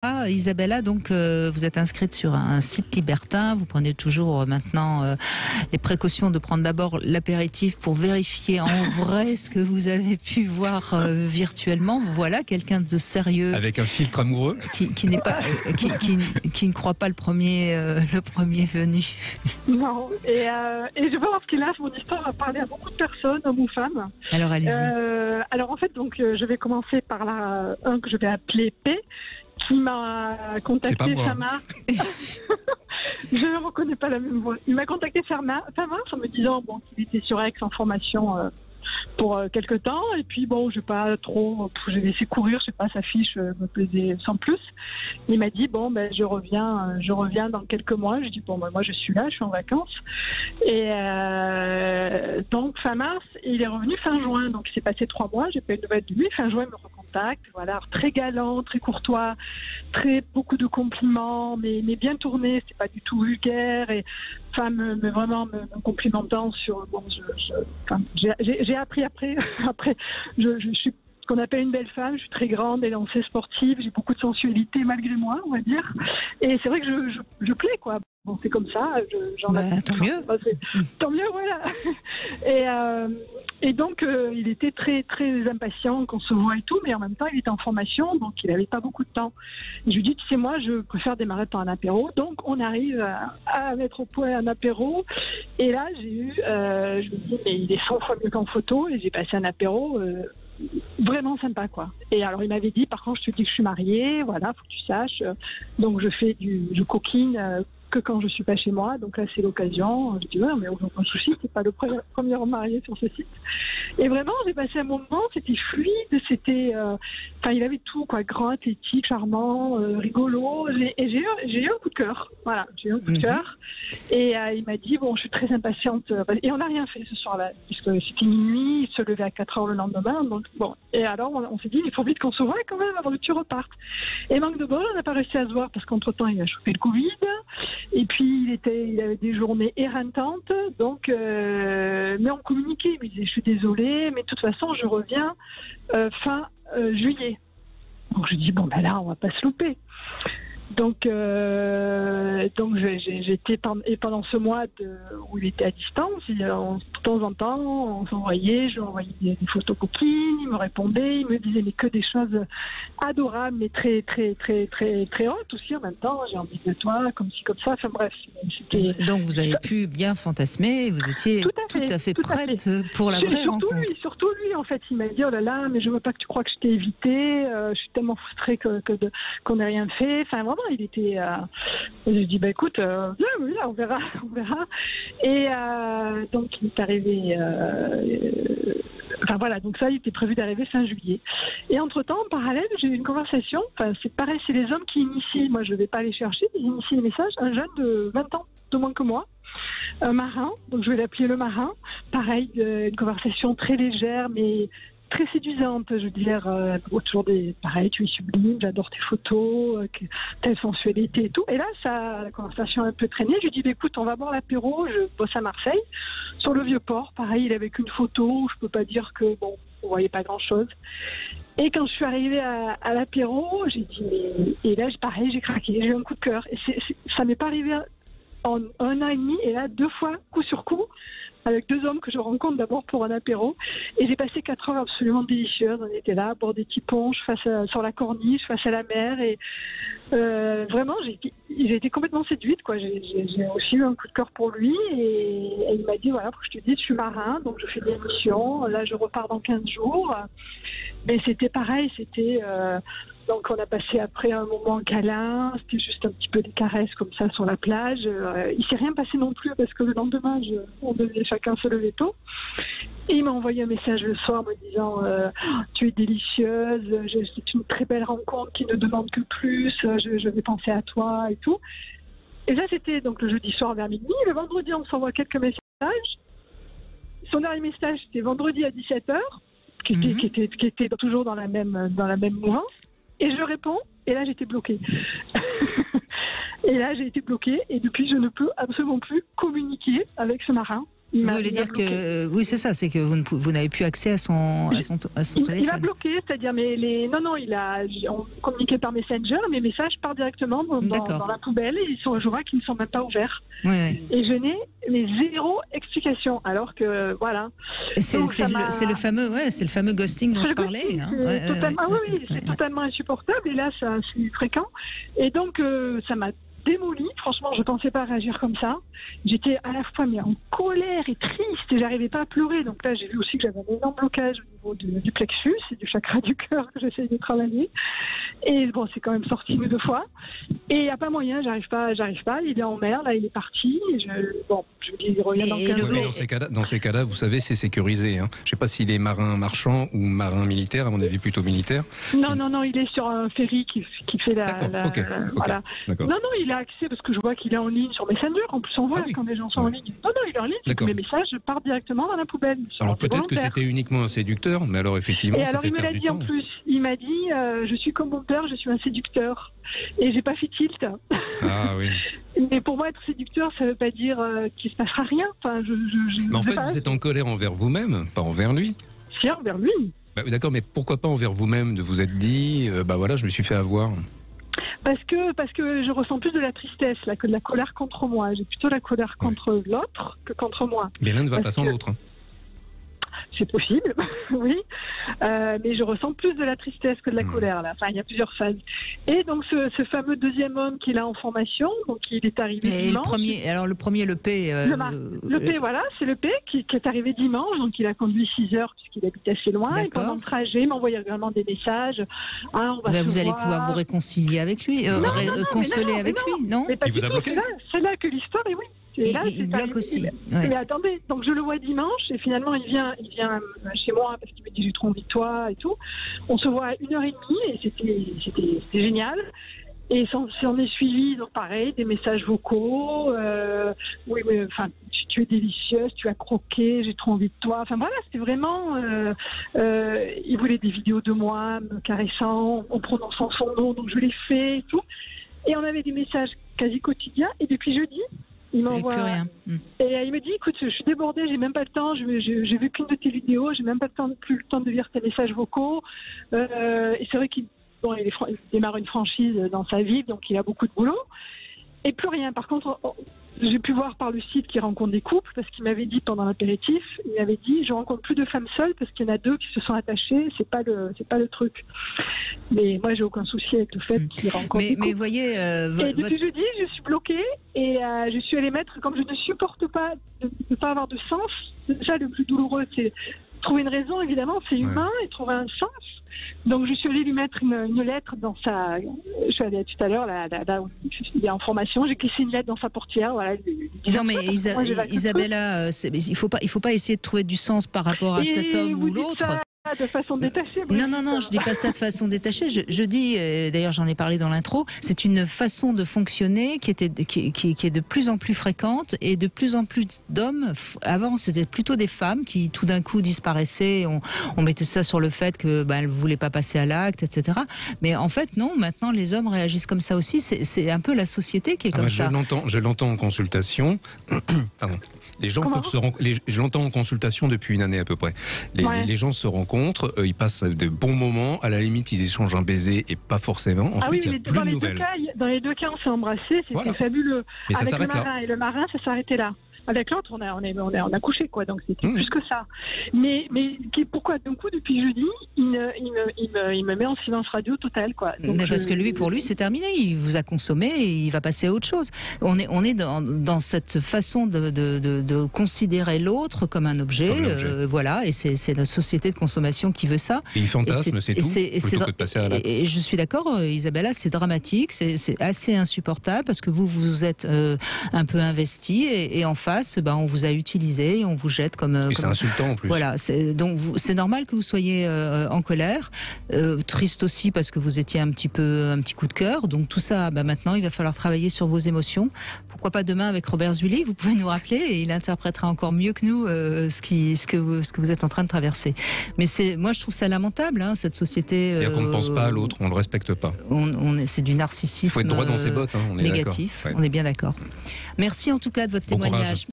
Isabella, donc vous êtes inscrite sur un site libertin. Vous prenez toujours maintenant les précautions de prendre d'abord l'apéritif pour vérifier en vrai ce que vous avez pu voir virtuellement. Voilà quelqu'un de sérieux avec un filtre amoureux qui n'est pas qui ne croit pas le premier venu. Non, et je veux voir ce qu'il a. Mon histoire a parlé à beaucoup de personnes, hommes ou femmes. Alors allez-y. Alors en fait, donc je vais commencer par un que je vais appeler P, qui m'a contacté fin mars. Je ne reconnais pas la même voix. Il m'a contacté fin mars en me disant qu'il était sur Aix en formation pour quelque temps, et puis je vais pas trop, j'ai laissé courir, je sais pas, sa fiche me plaisait sans plus. Il m'a dit je reviens dans quelques mois. Je dis moi je suis là, je suis en vacances, et donc fin mars, il est revenu fin juin, donc il s'est passé 3 mois, j'ai pas eu de nouvelles de lui. Fin juin, il me recontacte, voilà, alors, très galant, très courtois, beaucoup de compliments, mais bien tourné, c'est pas du tout vulgaire, et vraiment me complimentant sur j'ai appris après je suis ce qu'on appelle une belle femme, je suis très grande, élancée, sportive, j'ai beaucoup de sensualité malgré moi, on va dire, et c'est vrai que je plais, quoi. C'est comme ça, tant mieux. Tant mieux, voilà. Et donc il était très très impatient qu'on se voit et tout, mais en même temps il était en formation, donc il n'avait pas beaucoup de temps. Et je lui dis, tu sais, moi je préfère démarrer par un apéro, donc on arrive à mettre au point un apéro, et là je me dis, mais il est 100 fois mieux qu'en photo, et j'ai passé un apéro vraiment sympa, quoi. Et alors il m'avait dit, par contre je te dis que je suis mariée, voilà, faut que tu saches, donc je coquine que quand je suis pas chez moi, donc là c'est l'occasion. Je dis mais aucun souci, c'est pas le premier homme marié sur ce site. Et vraiment j'ai passé un moment, c'était fluide, c'était, il avait tout, quoi, grand, athlétique, charmant, rigolo, et j'ai eu un coup de cœur, voilà, j'ai eu un coup de cœur. Et il m'a dit je suis très impatiente, et on n'a rien fait ce soir-là, puisque c'était minuit, il se levait à 4h le lendemain, donc et alors on s'est dit, il faut vite qu'on se voie quand même avant que tu repartes. Et manque de bol, on n'a pas réussi à se voir parce qu'entre-temps il a chopé le Covid. Et puis il avait des journées éreintantes, donc mais on communiquait. Il me disait, je suis désolée, mais de toute façon je reviens fin juillet. Donc je dis là on va pas se louper. Donc j'étais pendant ce mois où il était à distance, de temps en temps on s'envoyait, je lui envoyais des photos coquines, il me répondait, il me disait mais que des choses adorables, mais très très très très très hautes aussi en même temps. J'ai envie de toi, comme ci comme ça. Enfin bref, c'était... Donc vous avez pu bien fantasmer, vous étiez tout à fait prête pour la vraie rencontre. Surtout lui en fait, il m'a dit oh là là, mais je veux pas que tu crois que je t'ai évité, je suis tellement frustrée qu'on n'ait rien fait. Enfin vraiment, il était. Je lui ai dit écoute, oui, on verra. Et donc il est arrivé. Donc ça, il était prévu d'arriver fin juillet. Et entre-temps, en parallèle, j'ai eu une conversation. C'est pareil, c'est les hommes qui initient. Moi, je ne vais pas aller chercher. Ils initient les messages. Un jeune de 20 ans, de moins que moi, un marin. Donc je vais l'appeler le marin. Pareil, une conversation très légère, mais très séduisante, je veux dire, autour pareil, tu es sublime, j'adore tes photos, telle sensualité et tout. Et là, la conversation a un peu traîné. Je lui dis, écoute, on va boire l'apéro, je bosse à Marseille, sur le Vieux-Port. Pareil, il avait qu'une photo, je peux pas dire que, on voyait pas grand-chose. Et quand je suis arrivée à l'apéro, j'ai dit, et là, pareil, j'ai craqué, j'ai eu un coup de cœur. Et ça m'est pas arrivé en 1 an et demi, et là, 2 fois, coup sur coup, avec 2 hommes que je rencontre d'abord pour un apéro, et j'ai passé 4 heures absolument délicieuses. On était là à bord des petits ponches, sur la corniche, face à la mer, et vraiment j'ai été complètement séduite, quoi. J'ai aussi eu un coup de cœur pour lui, et il m'a dit voilà, faut que je te dise, je suis marin, donc je fais des missions, là je repars dans 15 jours. Mais c'était pareil, donc on a passé après un moment câlin, c'était juste un petit peu des caresses comme ça sur la plage. Il s'est rien passé non plus parce que le lendemain, on devait chacun se lever tôt. Et il m'a envoyé un message le soir me disant tu es délicieuse, c'est une très belle rencontre qui ne demande que plus, je vais penser à toi et tout. Et ça c'était donc le jeudi soir vers minuit. Le vendredi on s'envoie quelques messages. Son dernier message c'était vendredi à 17h. Qui était toujours dans la même mouvance. Et je réponds, et là j'étais bloquée. Et là j'ai été bloquée, et depuis je ne peux absolument plus communiquer avec ce marin. Il Vous voulez dire que oui, c'est ça, c'est que vous n'avez plus accès à son téléphone. Il m'a bloqué, c'est-à-dire non, on communiquait par Messenger, mes messages partent directement dans la poubelle et je vois qu'ils ne sont même pas ouverts. Oui. Et je n'ai zéro explication, alors que voilà. C'est le fameux ghosting dont je parlais. C'est totalement insupportable et là c'est fréquent. Et donc ça m'a démolie. Franchement, je pensais pas réagir comme ça. J'étais à la fois en colère et triste et j'arrivais pas à pleurer. Donc là, j'ai vu aussi que j'avais un énorme blocage au niveau du plexus et du chakra du cœur que j'essaye de travailler. Et bon, c'est quand même sorti 2 fois. Et il n'y a pas moyen, j'arrive pas. Il est en mer, là, il est parti. Et je me dis, il revient dans 15 jours. Dans ces cas-là, vous savez, c'est sécurisé. Hein. Je sais pas s'il est marin marchand ou marin militaire, à mon avis plutôt militaire. Non, il est sur un ferry qui fait voilà. D'accord. Non, il a accès parce que je vois qu'il est en ligne sur Messenger. En plus, on voit quand les gens sont en ligne. Non, il est en ligne. Mes messages partent directement dans la poubelle. Alors peut-être que c'était uniquement un séducteur, mais alors effectivement, et ça alors fait il me l'a perdre du dit temps. en plus. Il m'a dit, je suis comme mon père, je suis un séducteur. Et j'ai pas fait tilt. Ah oui. Mais pour moi, être séducteur, ça veut pas dire qu'il se passera rien. Enfin, mais en fait, vous êtes en colère envers vous-même, pas envers lui. Si, envers lui. D'accord, mais pourquoi pas envers vous-même, de vous être dit, voilà, je me suis fait avoir. Parce que je ressens plus de la tristesse là, que de la colère contre moi. J'ai plutôt la colère contre l'autre que contre moi. Mais l'un ne va pas sans l'autre. C'est possible, oui. Mais je ressens plus de la tristesse que de la colère là. Enfin, il y a plusieurs phases. Et donc ce fameux deuxième homme qui est là en formation, donc il est arrivé dimanche. Le premier, le P. Le P, voilà, c'est le P qui est arrivé dimanche, donc il a conduit 6 heures puisqu'il habite assez loin. Et pendant le trajet, il m'envoyait régulièrement des messages. Vous allez pouvoir vous réconcilier avec lui, consoler avec lui, non? Mais pas il vous a bloqué. C'est là que l'histoire est oui. Et là, il bloque aussi. Mais attendez, donc je le vois dimanche et finalement il vient chez moi parce qu'il me dit j'ai trop envie de toi et tout. On se voit à 1h30 et c'était génial. Et on est suivi, donc pareil, des messages vocaux. Oui, enfin, tu es délicieuse, tu as croqué, j'ai trop envie de toi. Enfin voilà, c'était vraiment. Il voulait des vidéos de moi me caressant, en prononçant son nom, donc je l'ai fait et tout. Et on avait des messages quasi quotidiens. Et depuis jeudi, il m'envoie rien. Et il me dit, écoute, je suis débordée, j'ai même pas le temps, j'ai vu qu'une de tes vidéos, j'ai même pas plus le temps de lire tes messages vocaux. Et c'est vrai qu'il démarre une franchise dans sa vie, donc il a beaucoup de boulot. Et plus rien. Par contre, j'ai pu voir par le site qu'il rencontre des couples, parce qu'il m'avait dit pendant l'apéritif, il m'avait dit, je rencontre plus de femmes seules parce qu'il y en a 2 qui se sont attachées, c'est pas le truc. Mais moi, j'ai aucun souci avec le fait qu'il rencontre des couples. Mais voyez, et depuis jeudi, je suis bloquée et je suis allée mettre, comme je ne supporte pas de ne pas avoir de sens, déjà le plus douloureux, c'est trouver une raison, évidemment, c'est humain, et trouver un sens. Donc je suis allée lui mettre une lettre dans sa... Je suis allée tout à l'heure, là où il est en formation, j'ai glissé une lettre dans sa portière. Voilà, non mais Isabella, il faut pas essayer de trouver du sens par rapport à cet homme ou l'autre. De façon détachée. Non, je dis pas ça de façon détachée. Je dis, d'ailleurs, j'en ai parlé dans l'intro, c'est une façon de fonctionner qui est de plus en plus fréquente et de plus en plus d'hommes. Avant, c'était plutôt des femmes qui tout d'un coup disparaissaient. On mettait ça sur le fait que elles voulaient pas passer à l'acte, etc. Mais en fait, non. Maintenant, les hommes réagissent comme ça aussi. C'est un peu la société qui est comme ça. Je l'entends en consultation. Pardon. Les gens je l'entends en consultation depuis 1 année à peu près. Les gens se rencontrent, ils passent de bons moments, à la limite ils échangent un baiser et pas forcément. Ensuite, il n'y a plus de nouvelles. Dans les 2 cas, on s'est embrassés, c'était fabuleux. Et ça s'arrête là. Et le marin, ça s'arrêtait là. Avec l'autre, on a couché, quoi, donc c'était plus que ça. Mais pourquoi d'un coup, depuis jeudi, il me met en silence radio total, quoi. Donc parce que pour lui, c'est terminé. Il vous a consommé et il va passer à autre chose. On est dans cette façon de considérer l'autre comme un objet. Voilà, et c'est notre société de consommation qui veut ça. Et il fantasme, c'est tout, plutôt que de passer à l'acte. Et je suis d'accord, Isabella, c'est dramatique, c'est assez insupportable parce que vous êtes un peu investi et en face, on vous a utilisé et on vous jette comme... c'est insultant en plus. Voilà, donc c'est normal que vous soyez en colère, triste aussi parce que vous étiez un petit coup de cœur. Donc tout ça, maintenant, il va falloir travailler sur vos émotions. Pourquoi pas demain avec Robert Zuilly, vous pouvez nous rappeler et il interprétera encore mieux que nous ce que vous êtes en train de traverser. Mais moi, je trouve ça lamentable, cette société... C'est-à-dire qu'on ne pense pas à l'autre, on ne le respecte pas. C'est du narcissisme il faut être droit dans ses bottes, on est négatif. d'accord. On est bien d'accord. Merci en tout cas de votre témoignage.